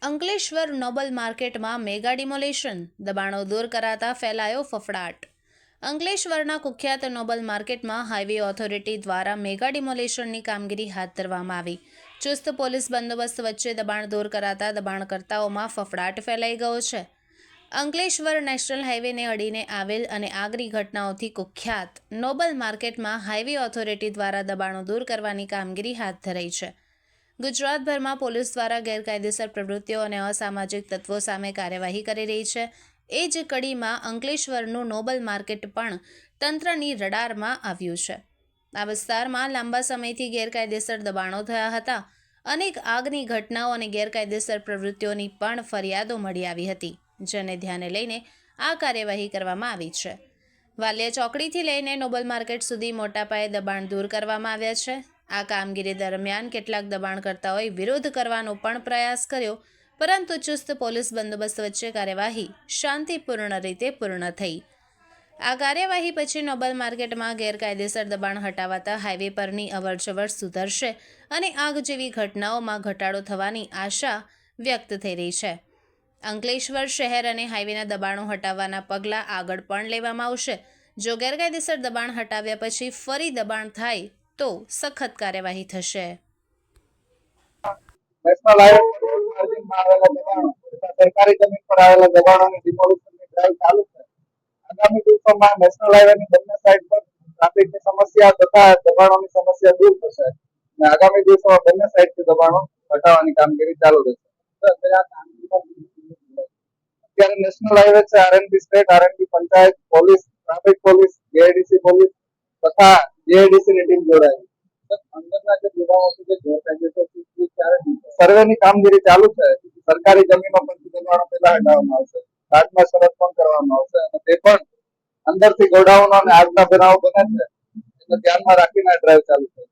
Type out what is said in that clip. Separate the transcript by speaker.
Speaker 1: Ankleshwar Nobel માર્કેટમાં mega demolition, દબાણો દૂર કરાતા ફેલાયો ફફડાટ. અંકલેશ્વરના કુખ્યાત નોબલ માર્કેટમાં હાઈવે ઓથોરિટી દ્વારા મેગા ડિમોલેશનની કામગીરી હાથ ધરવામાં આવી. ચુસ્ત પોલીસ બંદોબસ્ત વચ્ચે દબાણ દૂર કરાતા દબાણકર્તાઓમાં ફફડાટ ફેલાઈ ગયો છે. અંકલેશ્વર નેશનલ હાઈવેને અડીને આવેલ અને આગની ઘટનાઓથી કુખ્યાત નોબલ માર્કેટમાં હાઈવે ઓથોરિટી દ્વારા દબાણો દૂર કરવાની કામગીરી હાથ ધરાઈ છે. ગુજરાતભરમાં પોલીસ દ્વારા ગેરકાયદેસર પ્રવૃત્તિઓ અને અસામાજિક તત્વો સામે કાર્યવાહી કરી રહી છે. એ જ કડીમાં અંકલેશ્વરનું નોબલ માર્કેટ પણ તંત્રની રડારમાં આવ્યું છે. આ વિસ્તારમાં લાંબા સમયથી ગેરકાયદેસર દબાણો થયા હતા. અનેક આગની ઘટનાઓ અને ગેરકાયદેસર પ્રવૃત્તિઓની પણ ફરિયાદો મળી આવી હતી, જેને ધ્યાને લઈને આ કાર્યવાહી કરવામાં આવી છે. વાલિયા ચોકડીથી લઈને નોબલ માર્કેટ સુધી મોટા પાયે દબાણ દૂર કરવામાં આવ્યા છે. આ કામગીરી દરમિયાન કેટલાક દબાણકર્તાઓએ વિરોધ કરવાનો પણ પ્રયાસ કર્યો, પરંતુ ચુસ્ત પોલીસ બંદોબસ્ત વચ્ચે કાર્યવાહી શાંતિપૂર્ણ રીતે પૂર્ણ થઈ. આ કાર્યવાહી પછી નોબલ માર્કેટમાં ગેરકાયદેસર દબાણ હટાવાતા હાઈવે પરની અવરજવર સુધરશે અને આગ જેવી ઘટનાઓમાં ઘટાડો થવાની આશા વ્યક્ત થઈ રહી છે. અંકલેશ્વર શહેર અને હાઈવેના દબાણો હટાવવાના પગલાં આગળ પણ લેવામાં આવશે. જો ગેરકાયદેસર દબાણ હટાવ્યા પછી ફરી દબાણ થાય તો સખત કાર્યવાહી થશે.
Speaker 2: નેશનલ હાઈવે માર્જિનમાં આવેલા દબાણો તથા સરકારી જમીન પર આવેલા દબાણોની ડિમોલિશનની ડ્રાઈવ ચાલુ છે. આગામી દિવસોમાં નેશનલ હાઈવેની બંને સાઈડ પર ટ્રાફિકની સમસ્યા તથા દબાણોની સમસ્યા દૂર થશે અને આગામી દિવસોમાં બંને સાઈડથી દબાણો હટાવવાની કામગીરી ચાલુ રહેશે. અત્યારે નેશનલ હાઈવે છે, RNB state, RNB panchayat, police, traffic police, GIDC police તથા જીઆઈડીસી ની ટીમ જોડાઈ. અંદરના જે ગોડાઉનો છે, જે ગેરકાયદેસર સર્વેની કામગીરી ચાલુ છે. સરકારી જમીનો પરથી દબાણો પહેલા હટાવવામાં આવશે, કાચમાં શરત પણ કરવામાં આવશે અને તે પણ અંદરથી ગોડાઉનો અને આગના બનાવો બને છે એને ધ્યાનમાં રાખીને ડ્રાઈવ ચાલુ છે.